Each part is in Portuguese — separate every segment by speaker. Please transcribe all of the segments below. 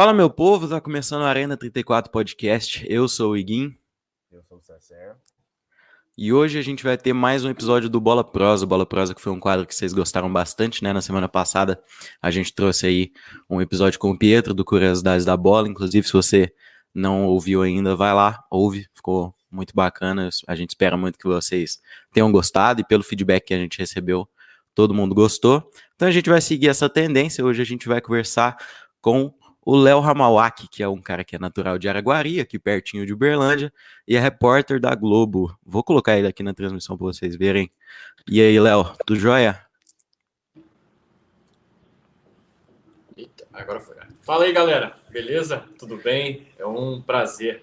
Speaker 1: Fala, meu povo, tá começando o Arena 34 Podcast. Eu sou o Iguim.
Speaker 2: Eu sou o César.
Speaker 1: E hoje a gente vai ter mais um episódio do Bola Prosa. Bola Prosa, que foi um quadro que vocês gostaram bastante, né? Na semana passada a gente trouxe aí um episódio com o Pietro do Curiosidades da Bola. Inclusive, se você não ouviu ainda, vai lá, ouve. Ficou muito bacana. A gente espera muito que vocês tenham gostado e pelo feedback que a gente recebeu, todo mundo gostou. Então a gente vai seguir essa tendência. Hoje a gente vai conversar com o Léo Ramawaki, que é um cara que é natural de Araguari, aqui pertinho de Uberlândia, e é repórter da Globo. Vou colocar ele aqui na transmissão para vocês verem. E aí, Léo, tudo jóia?
Speaker 2: Eita, agora foi. Fala aí, galera. Beleza? Tudo bem? É um prazer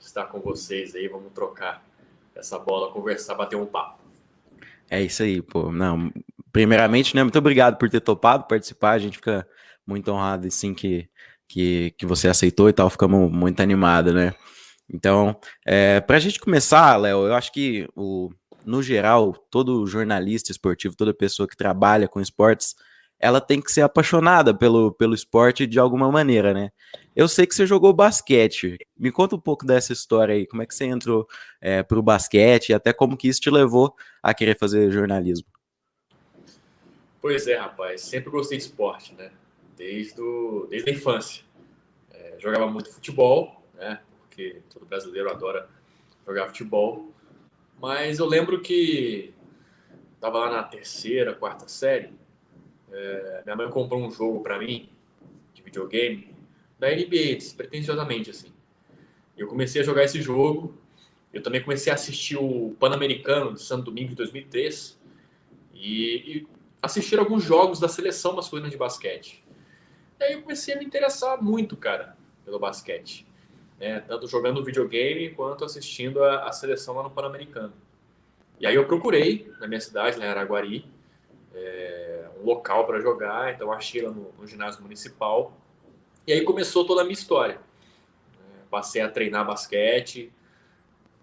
Speaker 2: estar com vocês aí. Vamos trocar essa bola, conversar, bater um papo.
Speaker 1: É isso aí, pô. Não, primeiramente, né, muito obrigado por ter topado participar. A gente fica muito honrado, assim, que você aceitou e tal. Ficamos muito animados, né? Então, para a gente começar, Léo, eu acho que, no geral, todo jornalista esportivo, toda pessoa que trabalha com esportes, ela tem que ser apaixonada pelo esporte de alguma maneira, né? Eu sei que você jogou basquete. Me conta um pouco dessa história aí. Como é que você entrou para o basquete e até como que isso te levou a querer fazer jornalismo?
Speaker 2: Pois é, rapaz. Sempre gostei de esporte, né? Desde a infância. Jogava muito futebol, né? Porque todo brasileiro adora jogar futebol. Mas eu lembro que estava lá na terceira, quarta série. Minha mãe comprou um jogo para mim de videogame da NBA, despretensiosamente assim. Eu comecei a jogar esse jogo. Eu também comecei a assistir o Pan-Americano de Santo Domingo de 2003 e assistir alguns jogos da seleção masculina de basquete. E aí eu comecei a me interessar muito, cara, pelo basquete. Né? Tanto jogando videogame quanto assistindo a seleção lá no Pan-Americano. E aí eu procurei, na minha cidade, lá em Araguari, um local para jogar, então achei lá no ginásio municipal. E aí começou toda a minha história. Passei a treinar basquete,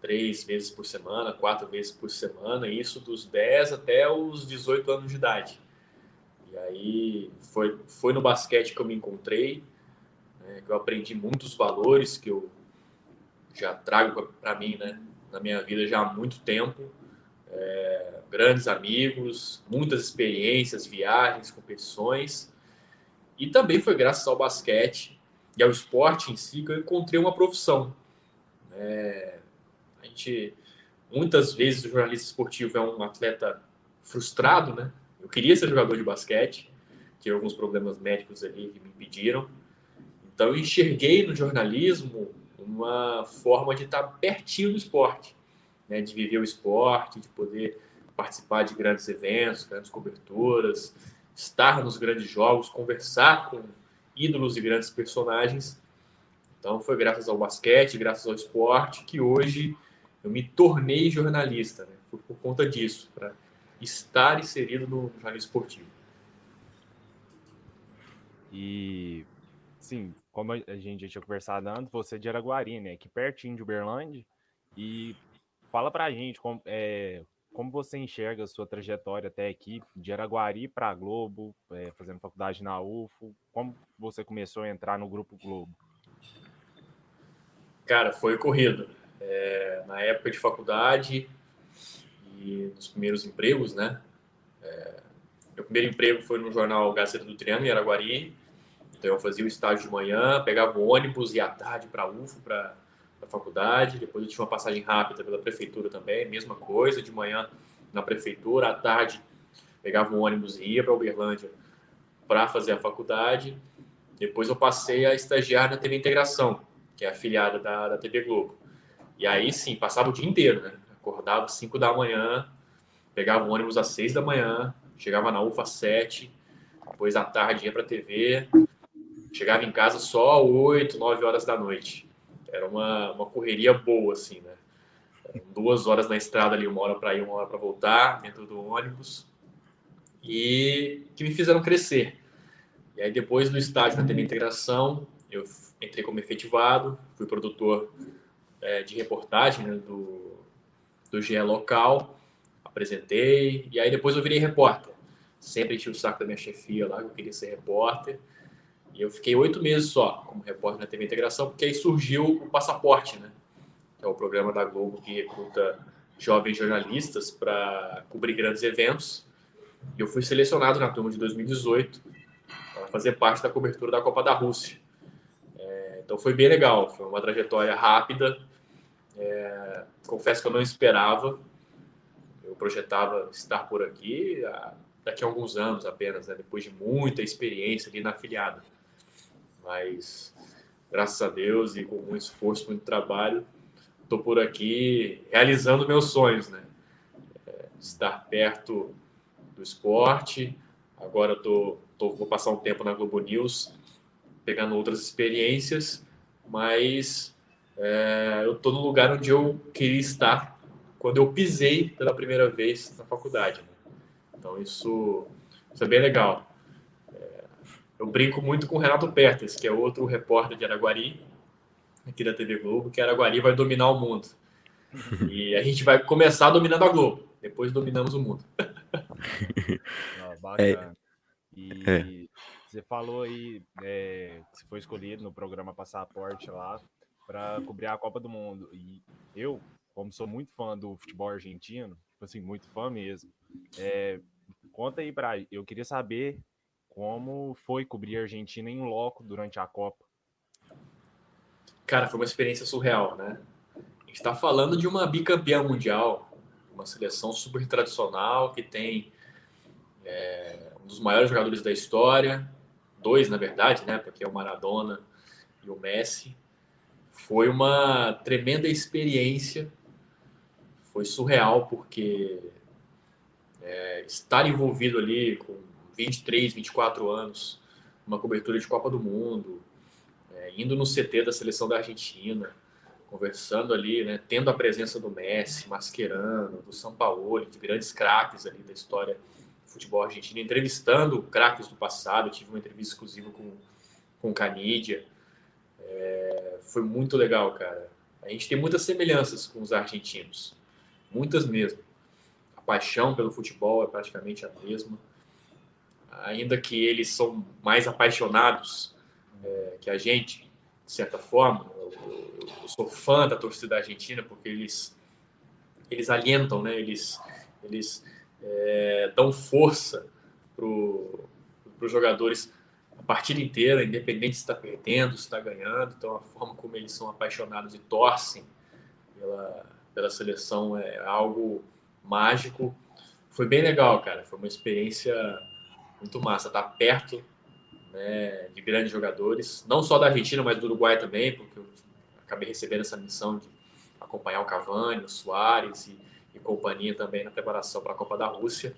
Speaker 2: 3 vezes por semana, 4 vezes por semana, isso dos 10 até os 18 anos de idade. E aí foi no basquete que eu me encontrei, né, que eu aprendi muitos valores que eu já trago para mim, né, na minha vida já há muito tempo. Grandes amigos, muitas experiências, viagens, competições. E também foi graças ao basquete e ao esporte em si que eu encontrei uma profissão. A gente muitas vezes o jornalista esportivo é um atleta frustrado, né? Eu queria ser jogador de basquete, tive alguns problemas médicos ali que me impediram. Então eu enxerguei no jornalismo uma forma de estar pertinho do esporte, né? De viver o esporte, de poder participar de grandes eventos, grandes coberturas, estar nos grandes jogos, conversar com ídolos e grandes personagens. Então foi graças ao basquete, graças ao esporte, que hoje eu me tornei jornalista, né? Por conta disso, para estar inserido no jornalismo esportivo.
Speaker 3: E, sim, como a gente já tinha conversado antes, você é de Araguari, né? Aqui pertinho de Uberlândia. E fala pra gente como você enxerga a sua trajetória até aqui, de Araguari para a Globo, fazendo faculdade na UFO. Como você começou a entrar no Grupo Globo?
Speaker 2: Cara, foi corrido. Na época de faculdade e nos primeiros empregos, né? Meu primeiro emprego foi no jornal Gazeta do Triângulo, em Araguari. Então eu fazia o estágio de manhã, pegava o ônibus, ia à tarde para a UFO, para a faculdade. Depois eu tinha uma passagem rápida pela prefeitura também, mesma coisa, de manhã na prefeitura, à tarde pegava um ônibus e ia para Uberlândia para fazer a faculdade. Depois eu passei a estagiar na TV Integração, que é afiliada da TV Globo. E aí sim, passava o dia inteiro, né? Acordava às 5 da manhã, pegava o ônibus às 6 da manhã, chegava na UFA às 7, depois à tarde ia para a TV, chegava em casa só 8, 9 horas da noite. Era uma correria boa, assim, né? 2 horas na estrada ali, 1 hora para ir, 1 hora para voltar, dentro do ônibus. E que me fizeram crescer. E aí, depois do estágio na TV Integração, eu entrei como efetivado, fui produtor de reportagem, né, do GE Local, apresentei, e aí depois eu virei repórter. Sempre enchi o saco da minha chefia lá, que eu queria ser repórter. E eu fiquei 8 meses só como repórter na TV Integração, porque aí surgiu o Passaporte, né? Que é o programa da Globo que recruta jovens jornalistas para cobrir grandes eventos. E eu fui selecionado na turma de 2018 para fazer parte da cobertura da Copa da Rússia. Então foi bem legal, foi uma trajetória rápida. Confesso que eu não esperava. Eu projetava estar por aqui daqui a alguns anos apenas, né? Depois de muita experiência ali na afiliada. Mas, graças a Deus e com muito esforço, muito trabalho, estou por aqui realizando meus sonhos, né? Estar perto do esporte. Agora vou passar um tempo na Globo News, pegando outras experiências, mas eu estou no lugar onde eu queria estar quando eu pisei pela primeira vez na faculdade, né? Então isso é bem legal. Eu brinco muito com o Renato Pertes, que é outro repórter de Araguari, aqui da TV Globo, que Araguari vai dominar o mundo. E a gente vai começar dominando a Globo, depois dominamos o mundo.
Speaker 3: Bacana.
Speaker 1: É.
Speaker 3: E você falou aí que você foi escolhido no programa Passaporte lá para cobrir a Copa do Mundo. E eu, como sou muito fã do futebol argentino, tipo assim, muito fã mesmo, conta aí eu queria saber como foi cobrir a Argentina em loco durante a Copa.
Speaker 2: Cara, foi uma experiência surreal, né? A gente está falando de uma bicampeã mundial, uma seleção super tradicional que tem um dos maiores jogadores da história, dois na verdade, né? Porque é o Maradona e o Messi. Foi uma tremenda experiência, foi surreal porque estar envolvido ali com 23, 24 anos, uma cobertura de Copa do Mundo, indo no CT da seleção da Argentina, conversando ali, né, tendo a presença do Messi, Mascherano, do Sampaoli, de grandes craques ali da história do futebol argentino, entrevistando craques do passado. Eu tive uma entrevista exclusiva com o Canidia. Foi muito legal, cara. A gente tem muitas semelhanças com os argentinos, muitas mesmo. A paixão pelo futebol é praticamente a mesma, ainda que eles são mais apaixonados que a gente, de certa forma. Eu sou fã da torcida argentina porque eles alientam, né? Eles dão força para os jogadores a partida inteira, independente se está perdendo, se está ganhando. Então, a forma como eles são apaixonados e torcem pela seleção é algo mágico. Foi bem legal, cara. Foi uma experiência muito massa. Estar perto, né, de grandes jogadores, não só da Argentina, mas do Uruguai também, porque eu acabei recebendo essa missão de acompanhar o Cavani, o Suárez e companhia também na preparação para a Copa da Rússia.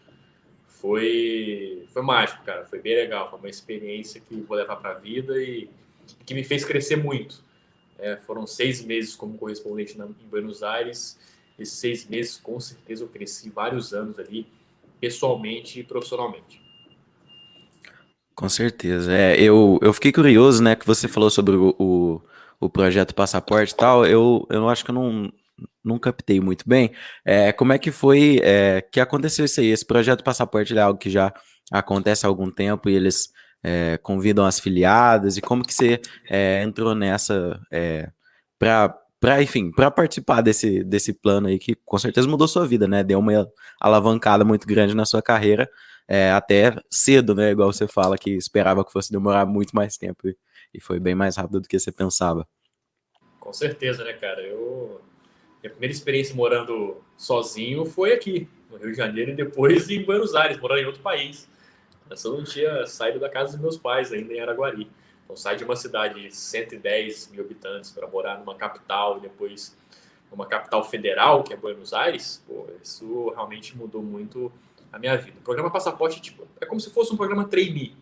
Speaker 2: Foi mágico, cara. Foi bem legal. Foi uma experiência que vou levar para a vida e que me fez crescer muito. Foram 6 meses como correspondente em Buenos Aires. Esses 6 meses, com certeza, eu cresci vários anos ali, pessoalmente e profissionalmente.
Speaker 1: Com certeza. Eu fiquei curioso, né, que você falou sobre o projeto Passaporte e tal. Eu acho que eu não captei muito bem. Como é que foi que aconteceu isso aí? Esse projeto Passaporte é algo que já acontece há algum tempo e eles convidam as filiadas. E como que você entrou nessa enfim, para participar desse plano aí que com certeza mudou sua vida, né? Deu uma alavancada muito grande na sua carreira, até cedo, né? Igual você fala que esperava que fosse demorar muito mais tempo e foi bem mais rápido do que você pensava.
Speaker 2: Com certeza, né, cara? Minha primeira experiência morando sozinho foi aqui, no Rio de Janeiro, e depois em Buenos Aires, morando em outro país. Eu não tinha saído da casa dos meus pais ainda em Araguari. Então, sair de uma cidade de 110 mil habitantes para morar numa capital e depois numa capital federal, que é Buenos Aires, pô, isso realmente mudou muito a minha vida. O programa Passaporte é como se fosse um programa trainee.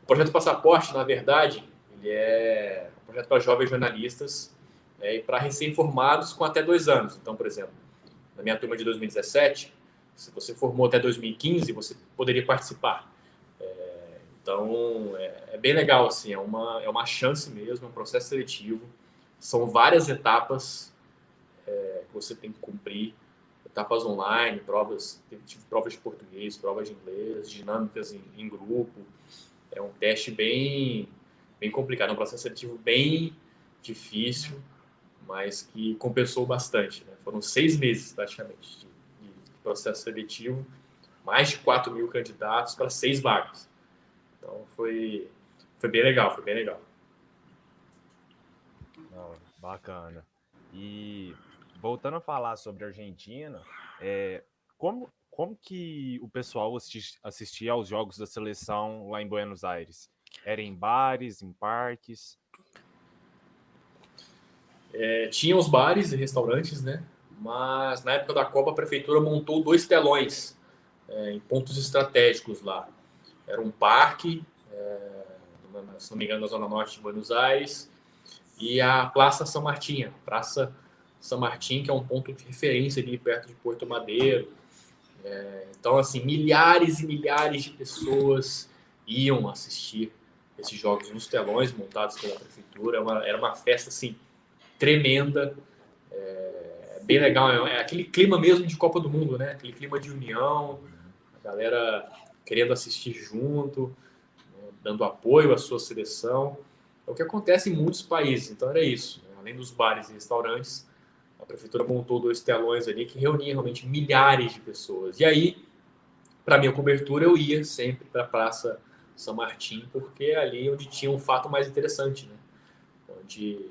Speaker 2: O projeto Passaporte, na verdade, ele é um projeto para jovens jornalistas e para recém-formados com até 2 anos. Então, por exemplo, na minha turma de 2017, se você formou até 2015, você poderia participar. Então, é bem legal, assim, é uma chance mesmo, é um processo seletivo. São várias etapas que você tem que cumprir, etapas online, tive provas de português, provas de inglês, dinâmicas em grupo. É um teste bem complicado, um processo seletivo bem difícil, mas que compensou bastante, né? Foram 6 meses, praticamente, de processo seletivo, mais de 4.000 candidatos para 6 vagas. Então, foi bem legal, foi bem legal.
Speaker 3: Não, bacana. E voltando a falar sobre a Argentina, como que o pessoal assistia aos jogos da seleção lá em Buenos Aires? Era em bares, em parques?
Speaker 2: Tinha os bares e restaurantes, né? Mas na época da Copa a prefeitura montou 2 telões em pontos estratégicos lá. Era um parque, se não me engano, na zona norte de Buenos Aires, e a Praça São Martin, Praça São Martin, que é um ponto de referência ali perto de Porto Madeiro. Então, assim, milhares e milhares de pessoas iam assistir esses jogos nos telões montados pela prefeitura. Era uma festa, assim, tremenda, bem legal. É aquele clima mesmo de Copa do Mundo, né? Aquele clima de união, a galera querendo assistir junto, né? Dando apoio à sua seleção. É o que acontece em muitos países. Então era isso, né? Além dos bares e restaurantes, a prefeitura montou 2 telões ali que reuniam realmente milhares de pessoas. E aí, para minha cobertura, eu ia sempre para a Praça São Martin, porque é ali onde tinha um fato mais interessante, né? Onde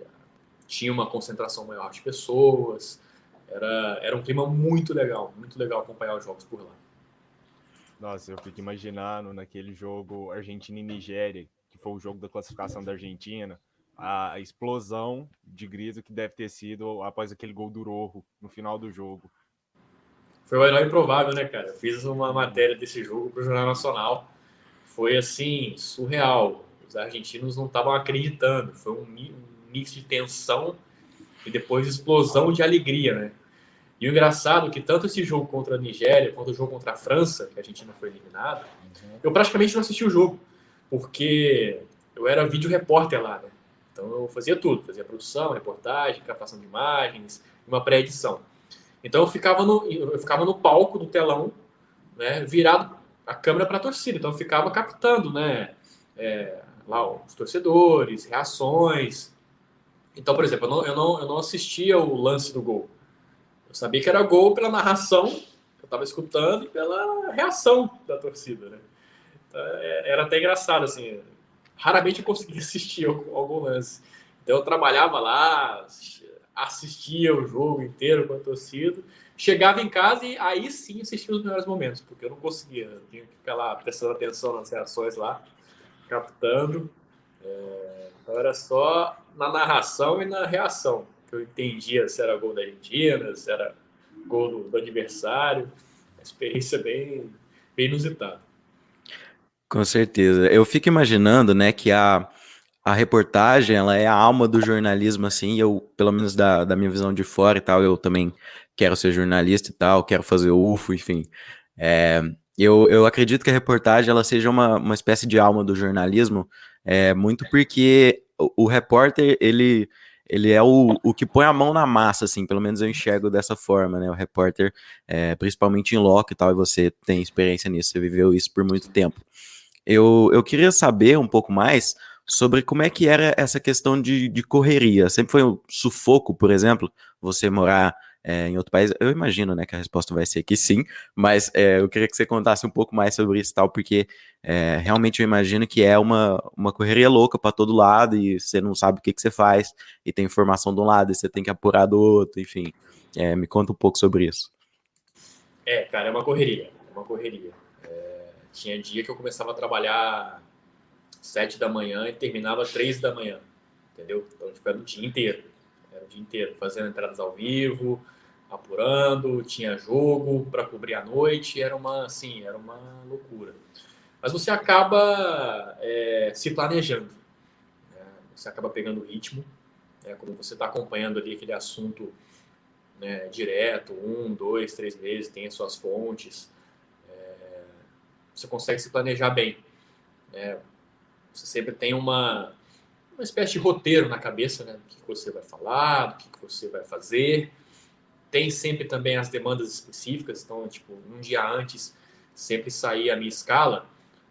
Speaker 2: tinha uma concentração maior de pessoas. Era um clima muito legal acompanhar os jogos por lá.
Speaker 3: Nossa, eu fico imaginando naquele jogo Argentina e Nigéria, que foi o jogo da classificação da Argentina, a explosão de grito que deve ter sido após aquele gol do Rojo no final do jogo.
Speaker 2: Foi o herói improvável, né, cara? Eu fiz uma matéria desse jogo para o Jornal Nacional. Foi, assim, surreal. Os argentinos não estavam acreditando. Foi um mix de tensão e depois explosão de alegria, né? E o engraçado é que tanto esse jogo contra a Nigéria quanto o jogo contra a França, que a Argentina foi eliminada, eu praticamente não assisti o jogo, porque eu era vídeo repórter lá, né? Então eu fazia tudo, fazia produção, reportagem, captação de imagens, uma pré-edição. Então eu ficava no palco do telão, né, virado a câmera para a torcida. Então eu ficava captando, né, lá os torcedores, reações. Então, por exemplo, eu não assistia o lance do gol. Eu sabia que era gol pela narração que eu estava escutando e pela reação da torcida, né? Então, era até engraçado, assim. Raramente eu conseguia assistir algum lance. Então eu trabalhava lá, assistia o jogo inteiro com a torcida, chegava em casa e aí sim assistia os melhores momentos, porque eu não conseguia, eu tinha que ficar lá prestando atenção nas reações lá, captando. Então era só na narração e na reação que eu entendia se era gol da Argentina, se era gol do adversário. Uma experiência bem, bem inusitada.
Speaker 1: Com certeza. Eu fico imaginando, né, que a reportagem, ela é a alma do jornalismo, assim, e eu, pelo menos da minha visão de fora e tal, eu também quero ser jornalista e tal, quero fazer UFO, enfim. É, eu acredito que a reportagem, ela seja uma espécie de alma do jornalismo, muito porque o repórter, ele é o que põe a mão na massa, assim, pelo menos eu enxergo dessa forma, né, o repórter, principalmente em loco e tal, e você tem experiência nisso, você viveu isso por muito tempo. Eu queria saber um pouco mais sobre como é que era essa questão de correria. Sempre foi um sufoco, por exemplo, você morar em outro país? Eu imagino, né, que a resposta vai ser que sim, mas eu queria que você contasse um pouco mais sobre isso e tal, porque realmente eu imagino que é uma correria louca para todo lado e você não sabe o que você faz, e tem informação de um lado e você tem que apurar do outro, enfim. Me conta um pouco sobre isso.
Speaker 2: Cara, é uma correria, é uma correria. Tinha dia que eu começava a trabalhar 7 da manhã e terminava 3 da manhã, entendeu? Então, tipo, era o dia inteiro. Era o dia inteiro, fazendo entradas ao vivo, apurando, tinha jogo para cobrir à noite, era uma loucura. Mas você acaba se planejando, né? Você acaba pegando o ritmo, né? Como você está acompanhando ali aquele assunto, né, direto, 1, 2, 3 meses, tem as suas fontes, você consegue se planejar bem, né? Você sempre tem uma espécie de roteiro na cabeça, né? Do que você vai falar, do que você vai fazer. Tem sempre também as demandas específicas, então, tipo, um dia antes, sempre sair a minha escala.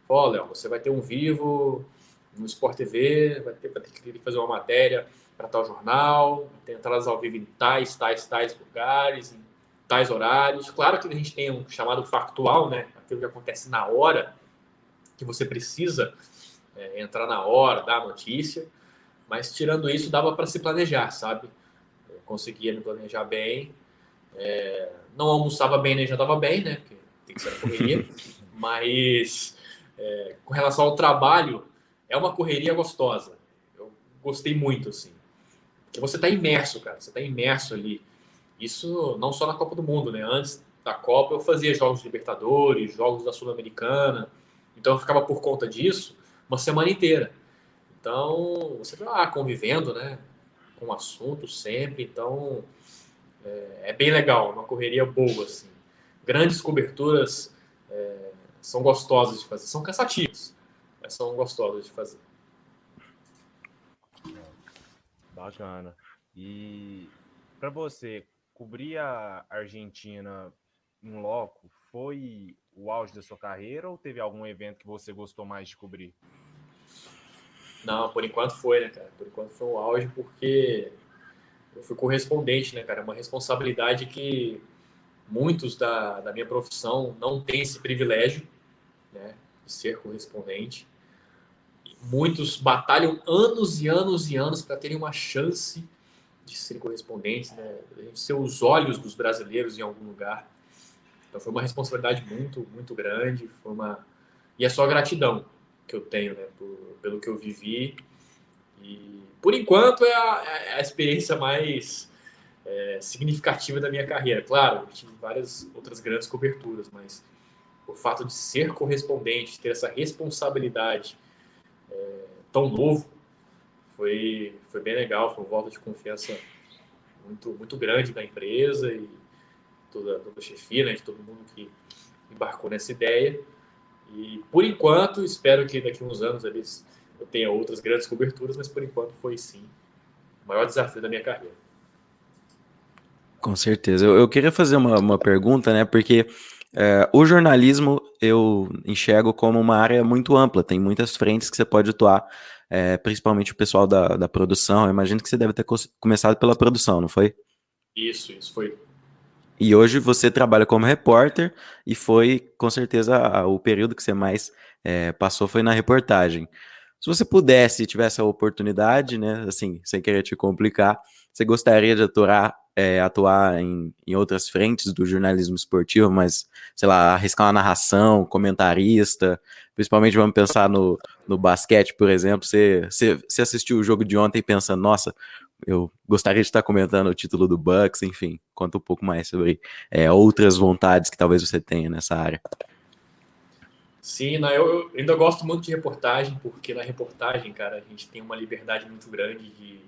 Speaker 2: Ó, Léo, você vai ter um vivo no Sport TV, vai ter que fazer uma matéria para tal jornal, tem entradas ao vivo em tais lugares, em tais horários. Claro que a gente tem um chamado factual, né? Aquilo que acontece na hora, que você precisa entrar na hora, dar a notícia. Mas tirando isso, dava para se planejar, sabe? Eu conseguia me planejar bem. Não almoçava bem nem jantava bem, né? Porque tem que ser na correria. Mas com relação ao trabalho, é uma correria gostosa. Eu gostei muito, assim. Porque você está imerso, cara. Você está imerso ali. Isso não só na Copa do Mundo, né? Antes da Copa eu fazia jogos de Libertadores, jogos da Sul-Americana. Então eu ficava por conta disso uma semana inteira. Então você tá lá convivendo, né? Com o assunto sempre. Então é bem legal, uma correria boa, assim. Grandes coberturas são gostosas de fazer. São cansativas, mas são gostosas de fazer.
Speaker 3: Bacana. E para você, cobrir a Argentina em loco foi o auge da sua carreira ou teve algum evento que você gostou mais de cobrir?
Speaker 2: Não, por enquanto foi, né, cara? Por enquanto foi um auge porque eu fui correspondente, né, cara? É uma responsabilidade que muitos da minha profissão não têm esse privilégio, né, de ser correspondente. Muitos batalham anos e anos e anos para terem uma chance de ser correspondentes, né, de ser os olhos dos brasileiros em algum lugar. Então foi uma responsabilidade muito, muito grande, e é só gratidão que eu tenho, né, pelo que eu vivi. E por enquanto é a experiência mais significativa da minha carreira. Claro, eu tive várias outras grandes coberturas, mas o fato de ser correspondente, ter essa responsabilidade tão novo, foi bem legal, foi um voto de confiança muito, muito grande da empresa e toda a chefia, né, de todo mundo que embarcou nessa ideia. E por enquanto, espero que daqui a uns anos eu tenha outras grandes coberturas, mas por enquanto foi sim o maior desafio da minha carreira.
Speaker 1: Com certeza. Eu queria fazer uma pergunta, né? Porque o jornalismo eu enxergo como uma área muito ampla, tem muitas frentes que você pode atuar, principalmente o pessoal da produção. Eu imagino que você deve ter começado pela produção, não foi?
Speaker 2: Isso foi.
Speaker 1: E hoje você trabalha como repórter e foi, com certeza, o período que você mais passou foi na reportagem. Se você pudesse, tivesse a oportunidade, né, assim, sem querer te complicar, você gostaria de atuar em outras frentes do jornalismo esportivo, mas, sei lá, arriscar uma narração, comentarista, principalmente vamos pensar no basquete, por exemplo, você assistiu o jogo de ontem pensando, nossa, eu gostaria de estar comentando o título do Bucks, enfim, conta um pouco mais sobre outras vontades que talvez você tenha nessa área.
Speaker 2: Sim, não, eu ainda gosto muito de reportagem, porque na reportagem, cara, a gente tem uma liberdade muito grande de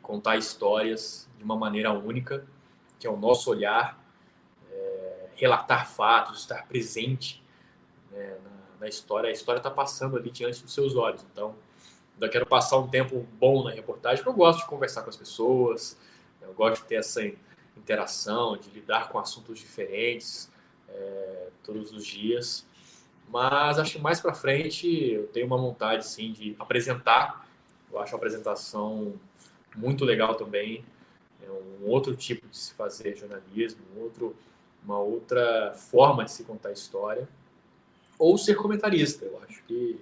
Speaker 2: contar histórias de uma maneira única, que é o nosso olhar, relatar fatos, estar presente, né, na história. A história está passando ali diante dos seus olhos. Então, ainda quero passar um tempo bom na reportagem, porque eu gosto de conversar com as pessoas, eu gosto de ter essa interação, de lidar com assuntos diferentes todos os dias. Mas acho que mais para frente eu tenho uma vontade sim de apresentar. Eu acho a apresentação muito legal também. É um outro tipo de se fazer jornalismo, uma outra forma de se contar história. Ou ser comentarista, eu acho que.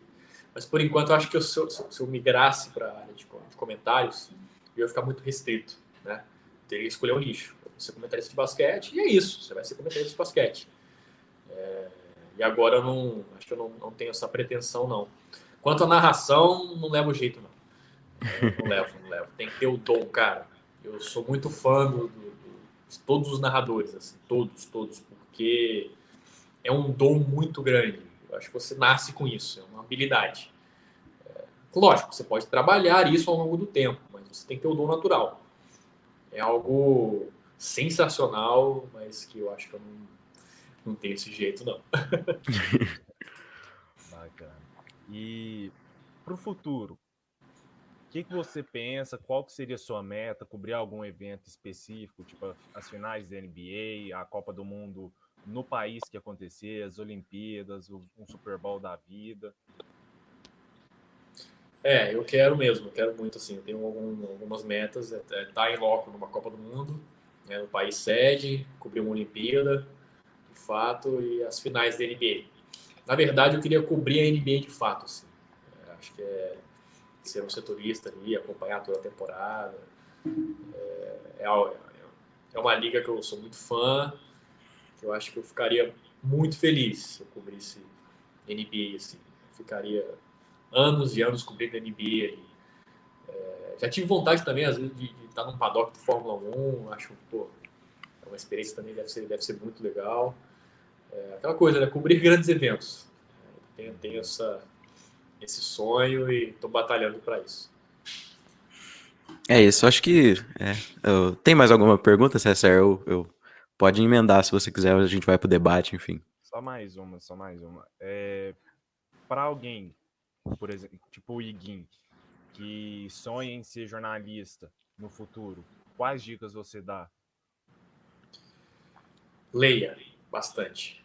Speaker 2: Mas por enquanto eu acho que se eu migrasse para a área de comentários, eu ia ficar muito restrito, né? Eu teria que escolher um nicho. Eu vou ser comentarista de basquete e é isso. Você vai ser comentarista de basquete. E agora eu não, acho que eu não tenho essa pretensão, não. Quanto à narração, não levo jeito, não. Não levo, não levo. Tem que ter o dom, cara. Eu sou muito fã de todos os narradores, assim, todos, porque é um dom muito grande. Eu acho que você nasce com isso, é uma habilidade. Lógico, você pode trabalhar isso ao longo do tempo, mas você tem que ter o dom natural. É algo sensacional, mas que eu acho que eu não tenho esse jeito, não.
Speaker 3: Bacana. E para o futuro, o que você pensa? Qual que seria a sua meta? Cobrir algum evento específico, tipo as finais da NBA, a Copa do Mundo no país que acontecer, as Olimpíadas, um Super Bowl da vida?
Speaker 2: Eu quero mesmo, quero muito, assim, eu tenho algumas metas, tá em loco numa Copa do Mundo, né, no país sede, cobrir uma Olimpíada, de fato, e as finais da NBA. Na verdade, eu queria cobrir a NBA de fato, assim. Acho que é ser um setorista ali, acompanhar toda a temporada. É, é uma liga que eu sou muito fã, que eu acho que eu ficaria muito feliz se eu cobrisse NBA, assim. Eu ficaria anos e anos cobrindo NBA ali. Já tive vontade também, às vezes, de estar num paddock de Fórmula 1. Acho, pô, é uma experiência também, deve ser muito legal. Aquela coisa, né? Cobrir grandes eventos. Tenho esse sonho e estou batalhando para isso.
Speaker 1: É isso, acho que. Tem mais alguma pergunta, César? Pode emendar se você quiser, a gente vai pro debate, enfim.
Speaker 3: Só mais uma, só mais uma. Para alguém, por exemplo, tipo o Iguin, que sonha em ser jornalista no futuro, quais dicas você dá?
Speaker 2: Leia bastante.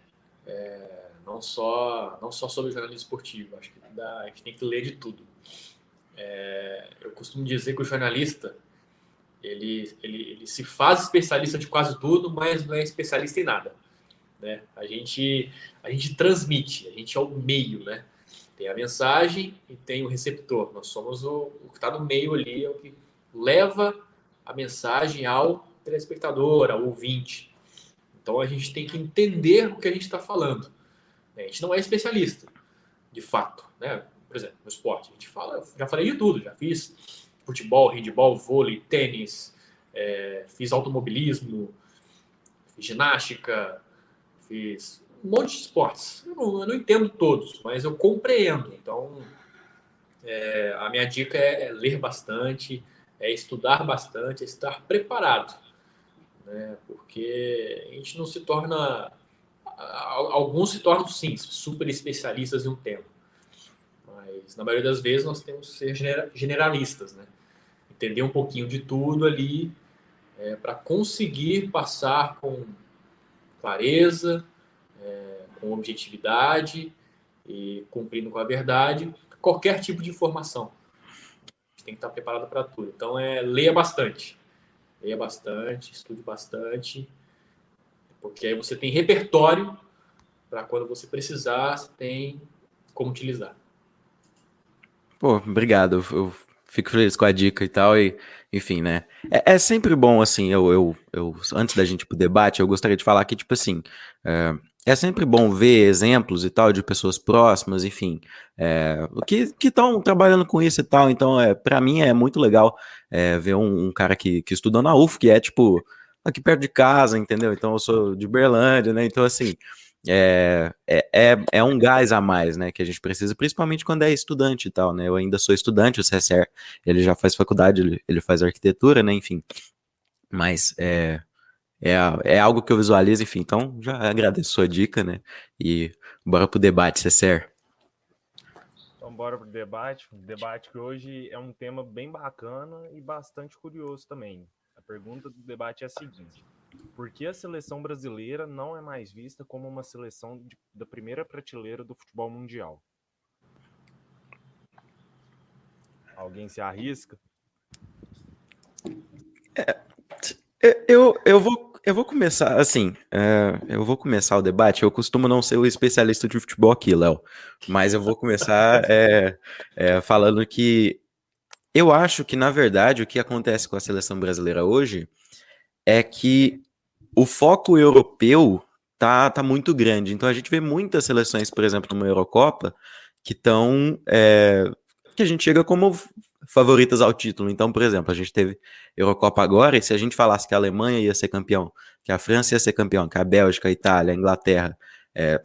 Speaker 2: Não só sobre jornalismo esportivo, acho que a gente tem que ler de tudo. Eu costumo dizer que o jornalista ele se faz especialista de quase tudo, mas não é especialista em nada, né? A gente transmite, a gente é o meio, né? Tem a mensagem e tem o receptor. Nós somos o que está no meio ali, é o que leva a mensagem ao telespectador, ao ouvinte. Então a gente tem que entender o que a gente está falando. A gente não é especialista, de fato, né? Por exemplo, no esporte, a gente fala, já falei de tudo, já fiz futebol, handebol, vôlei, tênis, fiz automobilismo, fiz ginástica, fiz um monte de esportes. Eu não entendo todos, mas eu compreendo. Então, a minha dica é ler bastante, é estudar bastante, é estar preparado, né? Porque a gente não se torna. Alguns se tornam, sim, super especialistas em um tema. Mas, na maioria das vezes, nós temos que ser generalistas, né? Entender um pouquinho de tudo ali para conseguir passar com clareza, com objetividade e cumprindo com a verdade qualquer tipo de informação. A gente tem que estar preparado para tudo. Então, leia bastante, estude bastante, porque aí você tem repertório para quando você precisar, você tem como utilizar.
Speaker 1: Pô, obrigado. Eu fico feliz com a dica e tal, e enfim, né? É sempre bom, assim, antes da gente ir pro debate, eu gostaria de falar que, tipo assim, é sempre bom ver exemplos e tal de pessoas próximas, enfim, que estão trabalhando com isso e tal. Então, para mim é muito legal ver um cara que estudou na UF, que é, tipo, aqui perto de casa, entendeu? Então, eu sou de Berlândia, né? Então, assim. É um gás a mais, né, que a gente precisa, principalmente quando é estudante e tal, né? Eu ainda sou estudante, o César, ele já faz faculdade, ele faz arquitetura, né? Enfim, mas é algo que eu visualizo, enfim. Então, já agradeço a sua dica, né? E bora pro debate, César.
Speaker 3: Então, bora pro debate. O debate que hoje é um tema bem bacana e bastante curioso também. A pergunta do debate é a seguinte: por que a seleção brasileira não é mais vista como uma seleção da primeira prateleira do futebol mundial? Alguém se arrisca?
Speaker 1: Eu vou começar, assim, eu vou começar o debate. Eu costumo não ser o especialista de futebol aqui, Léo, mas eu vou começar falando que eu acho que, na verdade, o que acontece com a seleção brasileira hoje é que o foco europeu tá muito grande. Então a gente vê muitas seleções, por exemplo, numa Eurocopa, que estão. Que a gente chega como favoritas ao título. Então, por exemplo, a gente teve Eurocopa agora, e se a gente falasse que a Alemanha ia ser campeão, que a França ia ser campeão, que a Bélgica, a Itália, a Inglaterra,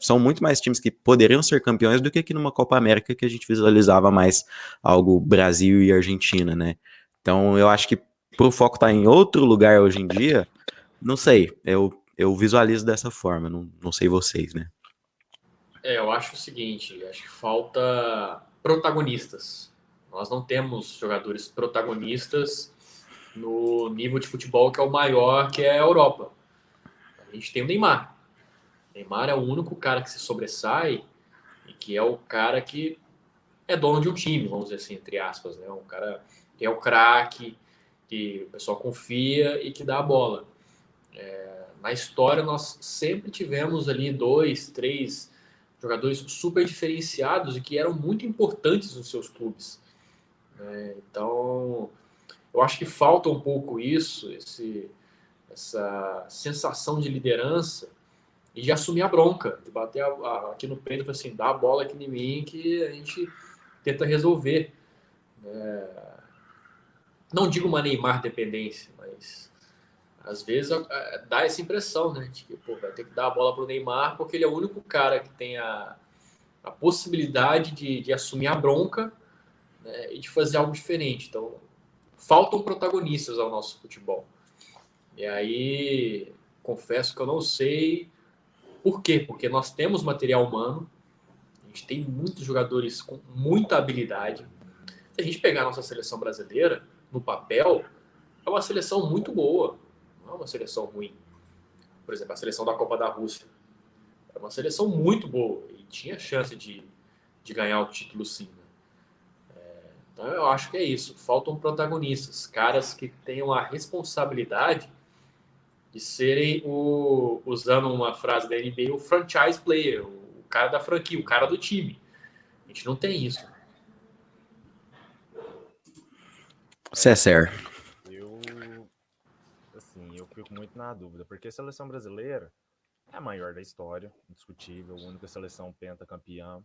Speaker 1: são muito mais times que poderiam ser campeões do que aqui numa Copa América, que a gente visualizava mais algo Brasil e Argentina, né? Então, eu acho que pro foco estar em outro lugar hoje em dia, não sei, eu visualizo dessa forma, não sei vocês, né?
Speaker 2: Eu acho o seguinte, acho que falta protagonistas. Nós não temos jogadores protagonistas no nível de futebol que é o maior, que é a Europa. A gente tem o Neymar. O Neymar é o único cara que se sobressai e que é o cara que é dono de um time, vamos dizer assim, entre aspas, né? Um cara que é o craque, que o pessoal confia e que dá a bola. Na história, nós sempre tivemos ali 2, 3 jogadores super diferenciados e que eram muito importantes nos seus clubes. Então, eu acho que falta um pouco isso, essa sensação de liderança e de assumir a bronca, de bater aqui no peito e falar assim, dá a bola aqui em mim que a gente tenta resolver. Não digo uma Neymar dependência, mas às vezes dá essa impressão, né? De que pô, vai ter que dar a bola pro Neymar porque ele é o único cara que tem a possibilidade de assumir a bronca, né, e de fazer algo diferente. Então, faltam protagonistas ao nosso futebol. E aí, confesso que eu não sei por quê, porque nós temos material humano, a gente tem muitos jogadores com muita habilidade. Se a gente pegar a nossa seleção brasileira, no papel, é uma seleção muito boa, não é uma seleção ruim. Por exemplo, a seleção da Copa da Rússia é uma seleção muito boa e tinha chance de ganhar o título sim. Né? Então eu acho que é isso, faltam protagonistas, caras que tenham a responsabilidade de serem, usando uma frase da NBA, o franchise player, o cara da franquia, o cara do time. A gente não tem isso.
Speaker 1: César.
Speaker 3: Eu fico muito na dúvida, porque a seleção brasileira é a maior da história, indiscutível, a única seleção pentacampeã.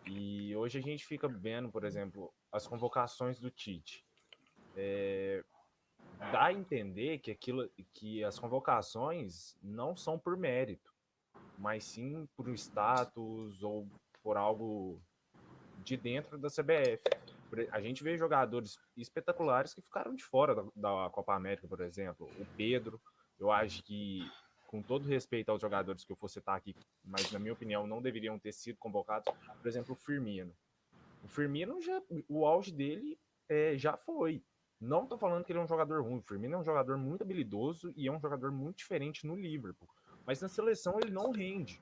Speaker 3: E hoje a gente fica vendo, por exemplo, as convocações do Tite. Dá a entender que as convocações não são por mérito, mas sim por um status ou por algo de dentro da CBF. A gente vê jogadores espetaculares que ficaram de fora da Copa América, por exemplo. O Pedro, eu acho que, com todo respeito aos jogadores que eu for citar aqui, mas na minha opinião não deveriam ter sido convocados, por exemplo, o Firmino. O Firmino, o auge dele já foi. Não estou falando que ele é um jogador ruim. O Firmino é um jogador muito habilidoso e é um jogador muito diferente no Liverpool. Mas na seleção ele não rende.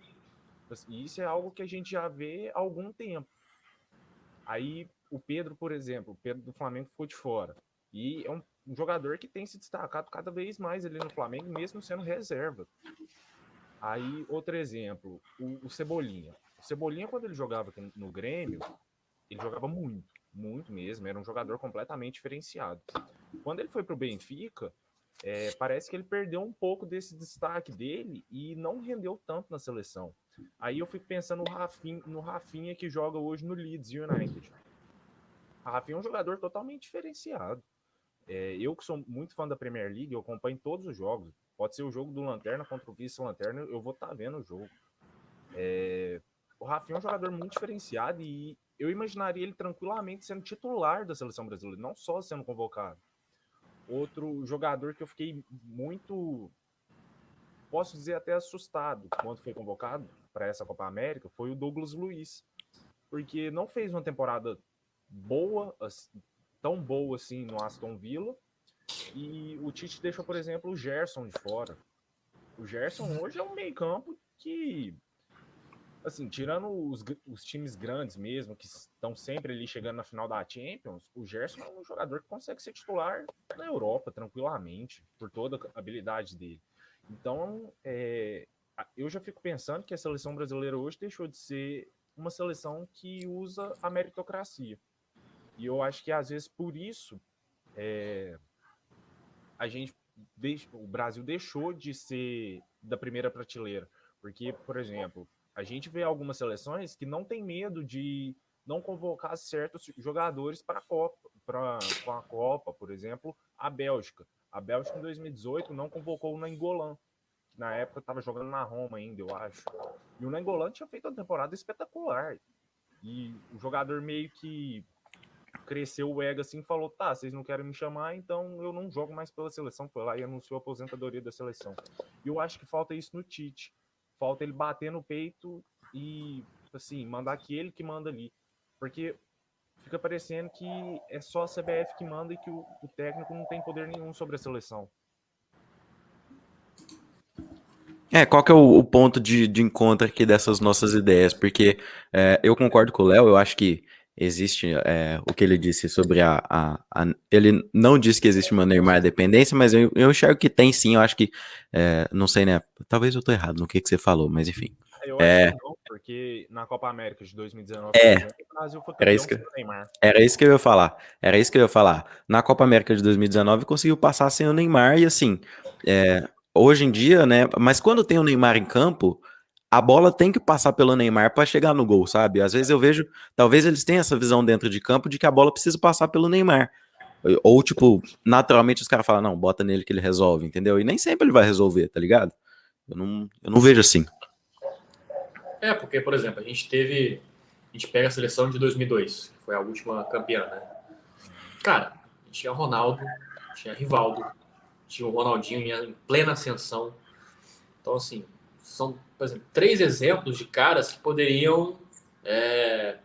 Speaker 3: E isso é algo que a gente já vê há algum tempo. Aí o Pedro, por exemplo, o Pedro do Flamengo ficou de fora. E é um jogador que tem se destacado cada vez mais ali no Flamengo, mesmo sendo reserva. Aí, outro exemplo, o Cebolinha. O Cebolinha, quando ele jogava aqui no Grêmio, ele jogava muito, muito mesmo. Era um jogador completamente diferenciado. Quando ele foi para o Benfica, parece que ele perdeu um pouco desse destaque dele e não rendeu tanto na seleção. Aí eu fico pensando no Rafinha que joga hoje no Leeds United. O Rafinha é um jogador totalmente diferenciado. Eu que sou muito fã da Premier League, eu acompanho todos os jogos. Pode ser o jogo do Lanterna contra o Vice-Lanterna, eu vou estar vendo o jogo. O Rafinha é um jogador muito diferenciado e eu imaginaria ele tranquilamente sendo titular da seleção brasileira, não só sendo convocado. Outro jogador que eu fiquei muito, posso dizer até assustado quando foi convocado para essa Copa América foi o Douglas Luiz, porque não fez uma temporada boa, tão boa assim no Aston Villa, e o Tite deixou, por exemplo, o Gerson de fora. O Gerson hoje é um meio-campo que, assim, tirando os times grandes mesmo, que estão sempre ali chegando na final da Champions, o Gerson é um jogador que consegue ser titular na Europa tranquilamente, por toda a habilidade dele. Então, eu já fico pensando que a seleção brasileira hoje deixou de ser uma seleção que usa a meritocracia. E eu acho que, às vezes, por isso, o Brasil deixou de ser da primeira prateleira. Porque, por exemplo, a gente vê algumas seleções que não tem medo de não convocar certos jogadores para a Copa, por exemplo, a Bélgica. A Bélgica, em 2018, não convocou o Nainggolan, que na época estava jogando na Roma ainda, eu acho. E o Nainggolan tinha feito uma temporada espetacular. E o jogador meio que cresceu o ego assim e falou, tá, vocês não querem me chamar, então eu não jogo mais pela seleção. Foi lá e anunciou a aposentadoria da seleção. E eu acho que falta isso no Tite. Falta ele bater no peito e, assim, mandar que ele que manda ali. Porque fica parecendo que é só a CBF que manda e que o técnico não tem poder nenhum sobre a seleção.
Speaker 1: Qual que é o ponto de encontro aqui dessas nossas ideias? Porque eu concordo com o Léo, eu acho que existe o que ele disse sobre ele não disse que existe uma Neymar dependência, mas eu enxergo que tem sim, eu acho que, não sei, né, talvez eu tô errado no que você falou, mas enfim.
Speaker 3: Eu acho que não, porque na Copa América de 2019, por
Speaker 1: É,
Speaker 3: exemplo, o Brasil foi
Speaker 1: era
Speaker 3: campeão
Speaker 1: isso
Speaker 3: sem o Neymar.
Speaker 1: Era isso que eu ia falar. Era isso que eu ia falar. Na Copa América de 2019 conseguiu passar sem o Neymar e assim, hoje em dia, né? Mas quando tem o Neymar em campo, a bola tem que passar pelo Neymar para chegar no gol, sabe? Às vezes eu vejo, talvez eles tenham essa visão dentro de campo de que a bola precisa passar pelo Neymar. Ou tipo, naturalmente os caras falam, não, bota nele que ele resolve, entendeu? E nem sempre ele vai resolver, tá ligado? Eu não vejo assim.
Speaker 2: Porque, por exemplo, a gente pega a seleção de 2002, que foi a última campeã, né? Cara, tinha Ronaldo, tinha Rivaldo, tinha o Ronaldinho em plena ascensão. Então, assim, são, por exemplo, 3 exemplos de caras que poderiam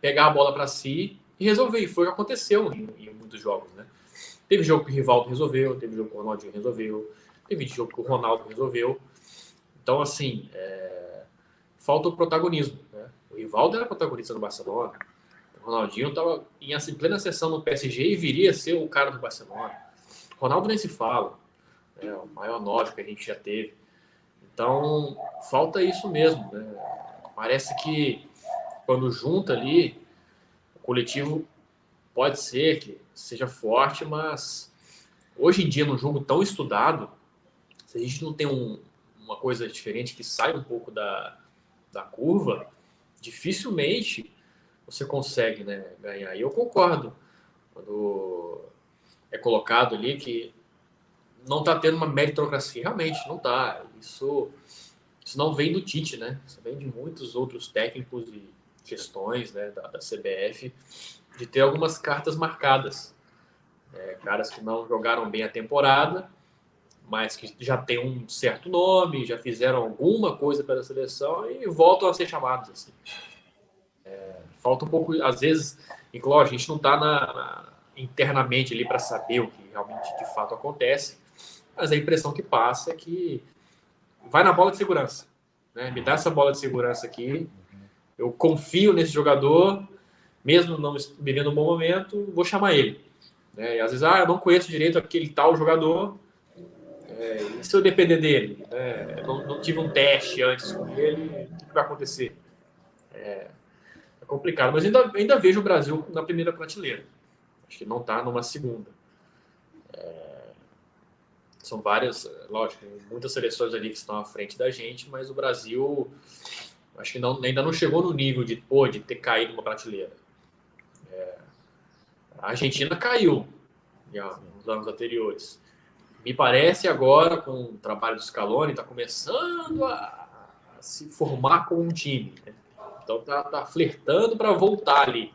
Speaker 2: pegar a bola para si e resolver. E foi o que aconteceu em muitos jogos, né? Teve jogo que o Rivaldo resolveu, teve jogo que o Ronaldinho resolveu, teve jogo que o Ronaldo resolveu. Então, assim, falta o protagonismo, né? O Rivaldo era protagonista do Barcelona, o Ronaldinho estava em plena sessão no PSG e viria a ser o cara do Barcelona. O Ronaldo nem se fala, né? O maior 9 que a gente já teve. Então, falta isso mesmo, né? Parece que quando junta ali, o coletivo pode ser que seja forte, mas hoje em dia, num jogo tão estudado, se a gente não tem uma coisa diferente que sai um pouco da curva, dificilmente você consegue, né, ganhar. E eu concordo quando é colocado ali que não está tendo uma meritocracia. Realmente, não está. Isso não vem do Tite, né? Isso vem de muitos outros técnicos e questões, né, da CBF, de ter algumas cartas marcadas. Caras que não jogaram bem a temporada, mas que já tem um certo nome, já fizeram alguma coisa pela seleção e voltam a ser chamados. Assim. Falta um pouco, às vezes, inclusive, a gente não está internamente ali para saber o que realmente de fato acontece, mas a impressão que passa é que vai na bola de segurança. Né? Me dá essa bola de segurança aqui, eu confio nesse jogador, mesmo não vivendo um bom momento, vou chamar ele. Né? E às vezes, eu não conheço direito aquele tal jogador, e se eu depender dele? Né? Eu não tive um teste antes com ele, o que vai acontecer? É complicado, mas ainda vejo o Brasil na primeira prateleira. Acho que não está numa segunda. São várias, lógico, muitas seleções ali que estão à frente da gente, mas o Brasil acho que ainda não chegou no nível de ter caído uma prateleira. A Argentina caiu nos anos anteriores. Me parece agora, com o trabalho do Scaloni, está começando a se formar como um time. Né? Então tá flertando para voltar ali.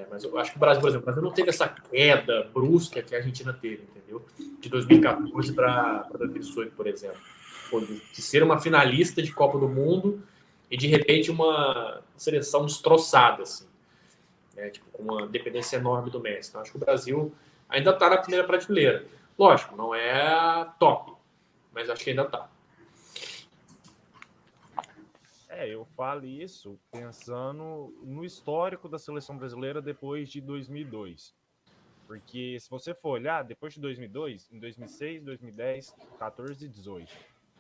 Speaker 2: Mas eu acho que o Brasil, por exemplo, o Brasil não teve essa queda brusca que a Argentina teve, entendeu? De 2014 para 2018, por exemplo. De ser uma finalista de Copa do Mundo e, de repente, uma seleção destroçada, assim. Tipo, com uma dependência enorme do Messi. Então, acho que o Brasil ainda está na primeira prateleira. Lógico, não é top, mas acho que ainda está.
Speaker 3: Eu falo isso pensando no histórico da seleção brasileira depois de 2002. Porque se você for olhar, depois de 2002, em 2006, 2010, 14 e 18,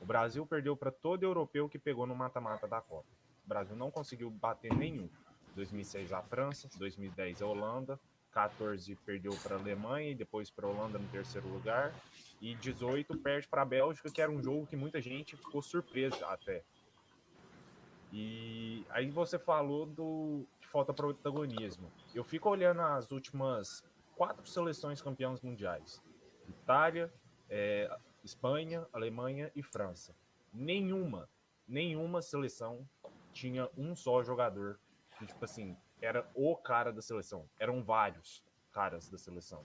Speaker 3: o Brasil perdeu para todo europeu que pegou no mata-mata da Copa. O Brasil não conseguiu bater nenhum. 2006 a França, 2010 a Holanda, 14 perdeu para a Alemanha e depois para a Holanda no terceiro lugar, e 18 perde para a Bélgica, que era um jogo que muita gente ficou surpresa até. E aí você falou que falta protagonismo. Eu fico olhando as últimas 4 seleções campeãs mundiais: Itália, Espanha, Alemanha e França. Nenhuma seleção tinha um só jogador que, tipo assim, era o cara da seleção. Eram vários caras da seleção.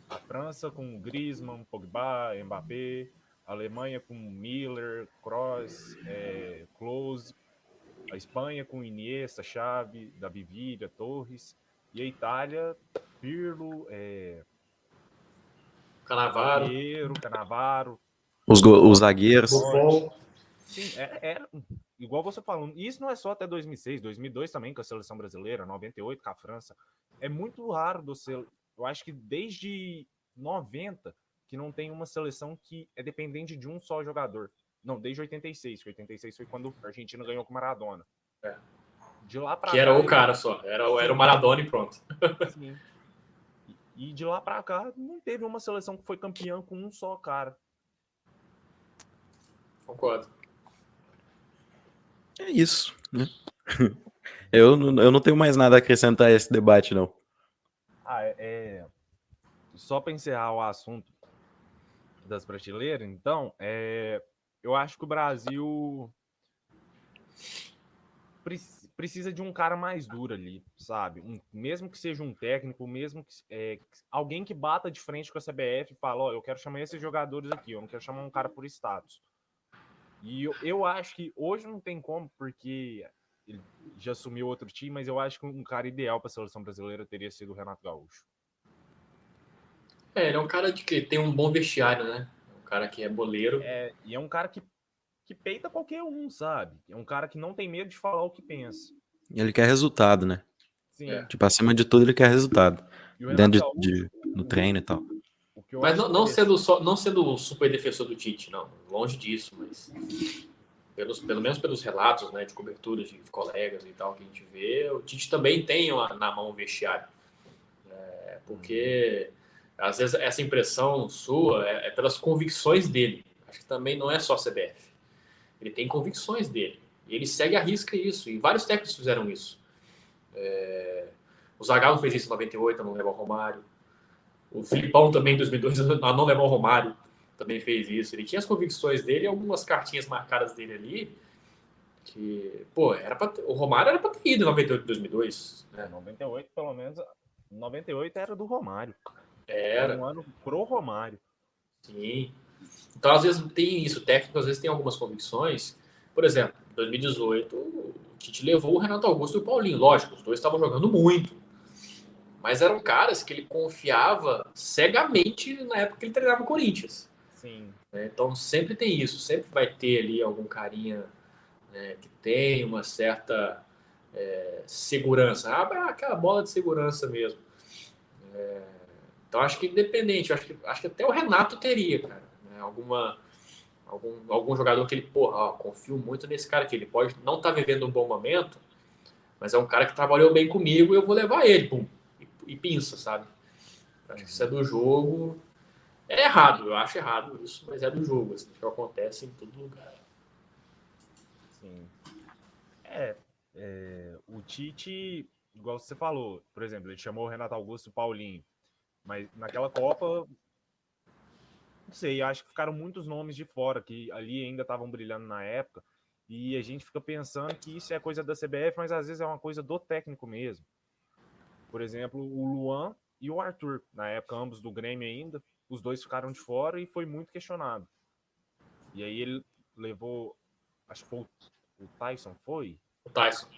Speaker 3: A França com Griezmann, Pogba, Mbappé. A Alemanha com Miller, Kroos, Klose. A Espanha com Iniesta, Xavi, Davi Villa, Torres. E a Itália, Pirlo,
Speaker 2: Cannavaro,
Speaker 3: Piero, Cannavaro,
Speaker 1: Os zagueiros.
Speaker 2: Buffon.
Speaker 3: Sim, igual você falou, isso não é só até 2006, 2002 também com a seleção brasileira, 98 com a França. É muito raro eu acho que desde 90 que não tem uma seleção que é dependente de um só jogador. Não, desde 86, que 86 foi quando a Argentina ganhou com o Maradona.
Speaker 2: É.
Speaker 3: De lá
Speaker 2: Que
Speaker 3: pra
Speaker 2: era
Speaker 3: cá,
Speaker 2: o cara só, era o Maradona e pronto.
Speaker 3: sim. E de lá pra cá, não teve uma seleção que foi campeã com um só cara.
Speaker 2: Concordo.
Speaker 1: É isso, né? Eu não tenho mais nada a acrescentar a esse debate, não.
Speaker 3: Só para encerrar o assunto das prateleiras, então, eu acho que o Brasil precisa de um cara mais duro ali, sabe? Mesmo que seja um técnico, mesmo que alguém que bata de frente com a CBF e fala, ó, eu quero chamar esses jogadores aqui, eu não quero chamar um cara por status. E eu acho que hoje não tem como, porque ele já assumiu outro time, mas eu acho que um cara ideal para a seleção brasileira teria sido o Renato Gaúcho.
Speaker 2: Ele é um cara que tem um bom vestiário, né? Um cara que é boleiro.
Speaker 3: E é um cara que peita qualquer um, sabe? É um cara que não tem medo de falar o que pensa.
Speaker 1: Ele quer resultado, né?
Speaker 3: Sim.
Speaker 1: Tipo, acima de tudo, ele quer resultado.
Speaker 3: E o Renato
Speaker 1: Dentro
Speaker 3: Gaúcho,
Speaker 1: no treino e tal.
Speaker 3: o que eu
Speaker 2: Mas
Speaker 3: acho
Speaker 2: não sendo o super defensor do Tite, não. Longe disso, mas pelo menos pelos relatos, né, de coberturas de colegas e tal que a gente vê, o Tite também tem na mão o vestiário. Porque às vezes essa impressão sua é pelas convicções dele. Acho que também não é só a CBF. Ele tem convicções dele. E ele segue à risca isso. E vários técnicos fizeram isso. O Zagallo fez isso em 98, não levou o Romário. O Filipão também em 2002, não levou o Romário, também fez isso. Ele tinha as convicções dele e algumas cartinhas marcadas dele ali que, pô, o Romário era pra ter ido em 98 e 2002. Né?
Speaker 3: 98, pelo menos, 98 era do Romário.
Speaker 2: Era
Speaker 3: um ano pro Romário.
Speaker 2: Sim. Então, às vezes, tem isso. O técnico, às vezes, tem algumas convicções. Por exemplo, em 2018, o Tite levou o Renato Augusto e o Paulinho. Lógico, os dois estavam jogando muito. Mas eram caras que ele confiava cegamente na época que ele treinava o Corinthians.
Speaker 3: Sim.
Speaker 2: Então, sempre tem isso. Sempre vai ter ali algum carinha, né, que tem uma certa segurança. Aquela bola de segurança mesmo. Então, acho que independente. Acho que até o Renato teria, cara. Né, algum jogador que ele, porra, confio muito nesse cara aqui. Ele pode não estar vivendo um bom momento, mas é um cara que trabalhou bem comigo e eu vou levar ele, pum, e pinça, sabe? Acho que isso é do jogo. É errado, eu acho errado isso, mas é do jogo, assim, que acontece em todo lugar.
Speaker 3: Sim. O Tite, igual você falou, por exemplo, ele chamou o Renato Augusto e o Paulinho, mas naquela Copa, não sei, acho que ficaram muitos nomes de fora que ali ainda estavam brilhando na época, e a gente fica pensando que isso é coisa da CBF, mas às vezes é uma coisa do técnico mesmo. Por exemplo, o Luan e o Arthur, na época ambos do Grêmio ainda, os dois ficaram de fora e foi muito questionado. E aí ele levou, acho que foi o Tyson, foi?
Speaker 2: O Tyson.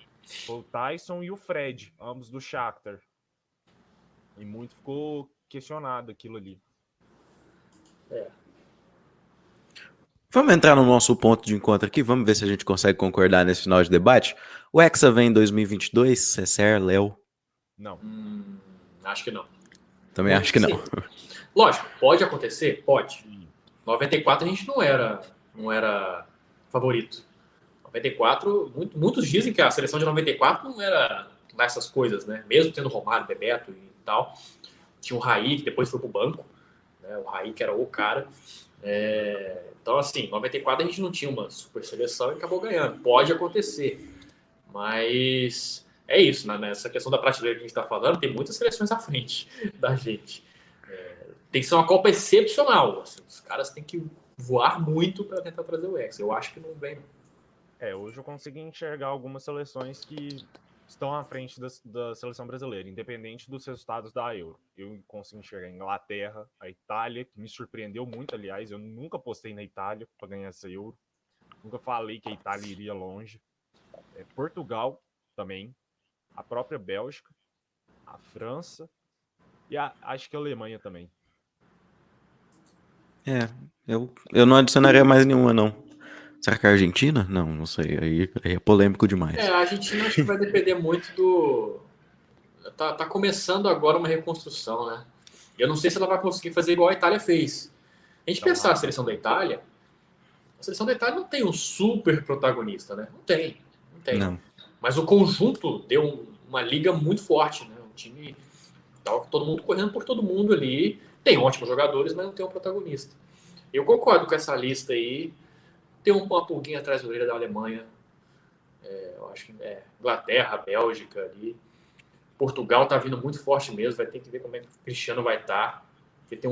Speaker 3: Foi o Tyson e o Fred, ambos do Shakhtar. E muito ficou questionado aquilo ali.
Speaker 1: Vamos entrar no nosso ponto de encontro aqui, vamos ver se a gente consegue concordar nesse final de debate. O Hexa vem em 2022, Cesar, Léo?
Speaker 3: Não.
Speaker 2: Acho que não.
Speaker 1: Também acho que não.
Speaker 2: Sim. Lógico, pode acontecer? Pode. 94 a gente não era favorito. 94, muitos dizem que a seleção de 94 não era nessas coisas, né? Mesmo tendo Romário, Bebeto e tal. Tinha o Raí, que depois foi pro banco. Né? O Raí, que era o cara. Então, assim, 94 a gente não tinha uma super seleção e acabou ganhando. Pode acontecer. Mas é isso, né? Nessa questão da prateleira que a gente está falando, tem muitas seleções à frente da gente. Tem que ser uma Copa excepcional. Assim, os caras têm que voar muito para tentar trazer o Hexa. Eu acho que não vem.
Speaker 3: Hoje eu consegui enxergar algumas seleções que estão à frente da seleção brasileira, independente dos resultados da Euro. Eu consigo enxergar a Inglaterra, a Itália, que me surpreendeu muito, aliás. Eu nunca postei na Itália para ganhar essa Euro. Nunca falei que a Itália iria longe. Portugal também, a própria Bélgica, a França e acho que a Alemanha também.
Speaker 1: Eu não adicionaria mais nenhuma, não. Será que é a Argentina? Não sei. Aí é polêmico demais.
Speaker 2: A Argentina acho que vai depender muito do. Tá começando agora uma reconstrução, né? Eu não sei se ela vai conseguir fazer igual a Itália fez. A gente
Speaker 3: Tão
Speaker 2: pensar a
Speaker 3: rápido.
Speaker 2: seleção da Itália, a seleção da Itália não tem um super protagonista, né? Não tem, não tem.
Speaker 1: Não.
Speaker 2: Mas o conjunto deu uma liga muito forte, né? O time tava todo mundo correndo por todo mundo ali. Tem ótimos jogadores, mas não tem um protagonista. Eu concordo com essa lista aí. Tem uma pulguinha atrás da orelha da Alemanha. Eu acho que Inglaterra, Bélgica ali. Portugal tá vindo muito forte mesmo. Vai ter que ver como é que o Cristiano vai estar. Porque tem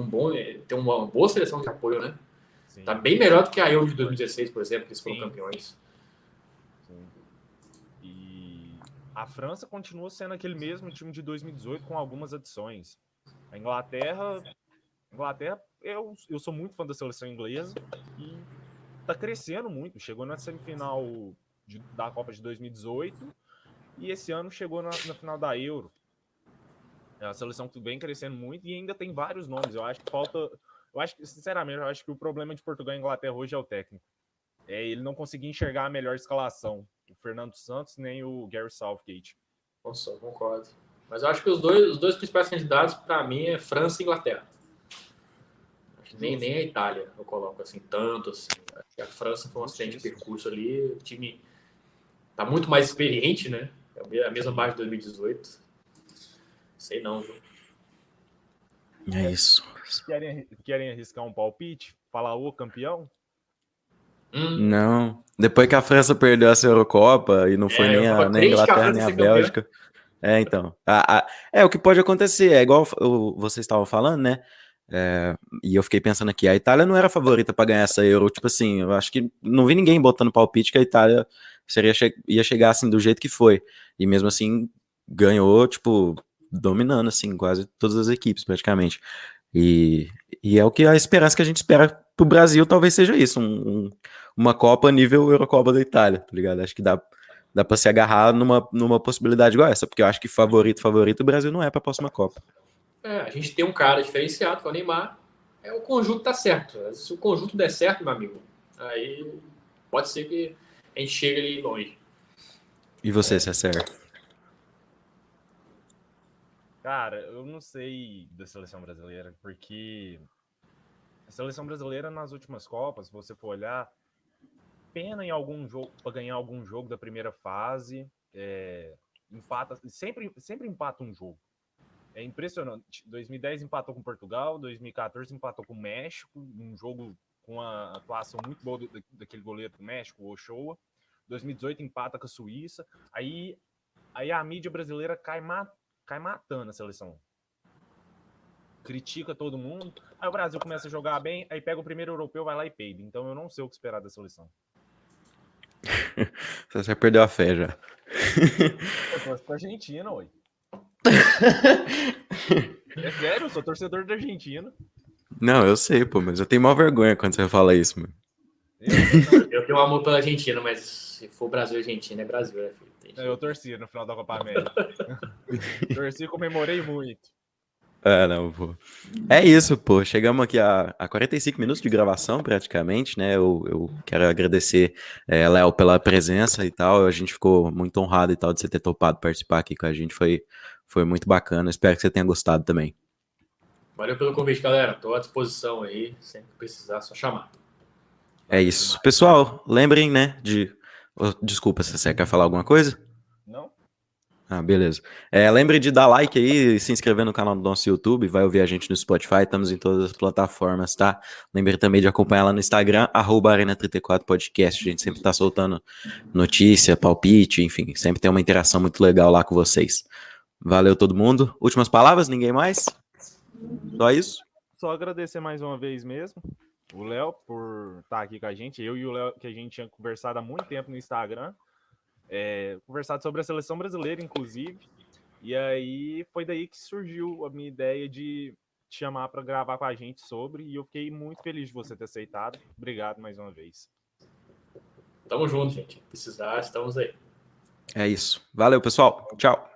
Speaker 2: uma boa seleção de apoio, né?
Speaker 3: Sim.
Speaker 2: Tá bem melhor do que a Euro de 2016, por exemplo, que eles foram
Speaker 3: Sim.
Speaker 2: campeões.
Speaker 3: Sim. E a França continua sendo aquele mesmo time de 2018 com algumas adições. A Inglaterra, eu sou muito fã da seleção inglesa e tá crescendo muito. Chegou na semifinal da Copa de 2018 e esse ano chegou na final da Euro. É uma seleção que vem crescendo muito e ainda tem vários nomes. Sinceramente, eu acho que o problema de Portugal e Inglaterra hoje é o técnico. Ele não conseguia enxergar a melhor escalação. O Fernando Santos nem o Gary Southgate.
Speaker 2: Nossa, eu concordo. Mas eu acho que os dois principais candidatos, para mim, é França e Inglaterra. Nem a Itália eu coloco assim, tanto assim. Acho que a França foi um acidente de percurso ali. O time tá muito mais experiente, né? É a mesma base de 2018. Sei não, viu?
Speaker 1: É isso.
Speaker 3: Querem arriscar um palpite? Falar o campeão?
Speaker 1: Não. Depois que a França perdeu essa Eurocopa e não foi
Speaker 2: eu tava
Speaker 1: nem a
Speaker 2: crente que a
Speaker 1: Inglaterra,
Speaker 2: França
Speaker 1: nem
Speaker 2: ia
Speaker 1: a
Speaker 2: ser campeã.
Speaker 1: Bélgica. Então. O que pode acontecer. É igual vocês estavam falando, né? E eu fiquei pensando aqui, a Itália não era a favorita para ganhar essa Euro. Tipo assim, eu acho que não vi ninguém botando palpite que a Itália ia chegar assim do jeito que foi. E mesmo assim, ganhou, tipo, dominando, assim, quase todas as equipes, praticamente. E, e é o que a esperança que a gente espera pro Brasil talvez seja isso, uma Copa nível Eurocopa da Itália, tá ligado? Acho que dá pra se agarrar numa possibilidade igual essa, porque eu acho que favorito, o Brasil não é pra próxima Copa.
Speaker 2: A gente tem um cara diferenciado, que é o Neymar. O conjunto tá certo. Se o conjunto der certo, meu amigo, aí pode ser que a gente chegue ali longe.
Speaker 1: E você, César?
Speaker 3: Cara, eu não sei da seleção brasileira, porque a seleção brasileira nas últimas Copas, se você for olhar, pena em algum jogo para ganhar algum jogo da primeira fase, empata, sempre empata um jogo. É impressionante. 2010 empatou com Portugal, 2014 empatou com o México, um jogo com a atuação muito boa daquele goleiro do México, o Ochoa. 2018 empata com a Suíça. Aí a mídia brasileira cai matando a seleção. Critica todo mundo. Aí o Brasil começa a jogar bem, aí pega o primeiro europeu, vai lá e peida. Então eu não sei o que esperar da seleção.
Speaker 1: Você já perdeu a fé já.
Speaker 3: Eu torço pra Argentina, oi. É sério, eu sou torcedor da Argentina.
Speaker 1: Não, eu sei, pô, mas eu tenho maior vergonha quando você fala isso, mano.
Speaker 2: Eu tenho amor pela Argentina, mas se for Brasil e Argentina, é Brasil, né, filho?
Speaker 3: Eu torci no final da Copa América. Torci e comemorei muito.
Speaker 1: Não, pô. É isso, pô. Chegamos aqui a 45 minutos de gravação, praticamente, né? Eu quero agradecer, Léo, pela presença e tal. A gente ficou muito honrado e tal de você ter topado participar aqui com a gente. Foi muito bacana. Espero que você tenha gostado também.
Speaker 2: Valeu pelo convite, galera. Tô à disposição aí. Sempre que precisar, só chamar.
Speaker 1: É isso. Pessoal, lembrem, né, Desculpa, se você quer falar alguma coisa?
Speaker 3: Não?
Speaker 1: Beleza. Lembre de dar like aí e se inscrever no canal do nosso YouTube, vai ouvir a gente no Spotify, estamos em todas as plataformas, tá? Lembre também de acompanhar lá no Instagram, @Arena34podcast, a gente sempre tá soltando notícia, palpite, enfim, sempre tem uma interação muito legal lá com vocês. Valeu todo mundo. Últimas palavras, ninguém mais? Só isso?
Speaker 3: Só agradecer mais uma vez mesmo o Léo por estar aqui com a gente. Eu e o Léo, que a gente tinha conversado há muito tempo no Instagram, conversado sobre a seleção brasileira, inclusive. E aí foi daí que surgiu a minha ideia de te chamar para gravar com a gente sobre, e eu fiquei muito feliz de você ter aceitado. Obrigado mais uma vez.
Speaker 2: Tamo junto, gente. Precisar, estamos aí.
Speaker 1: É isso. Valeu, pessoal. Tchau.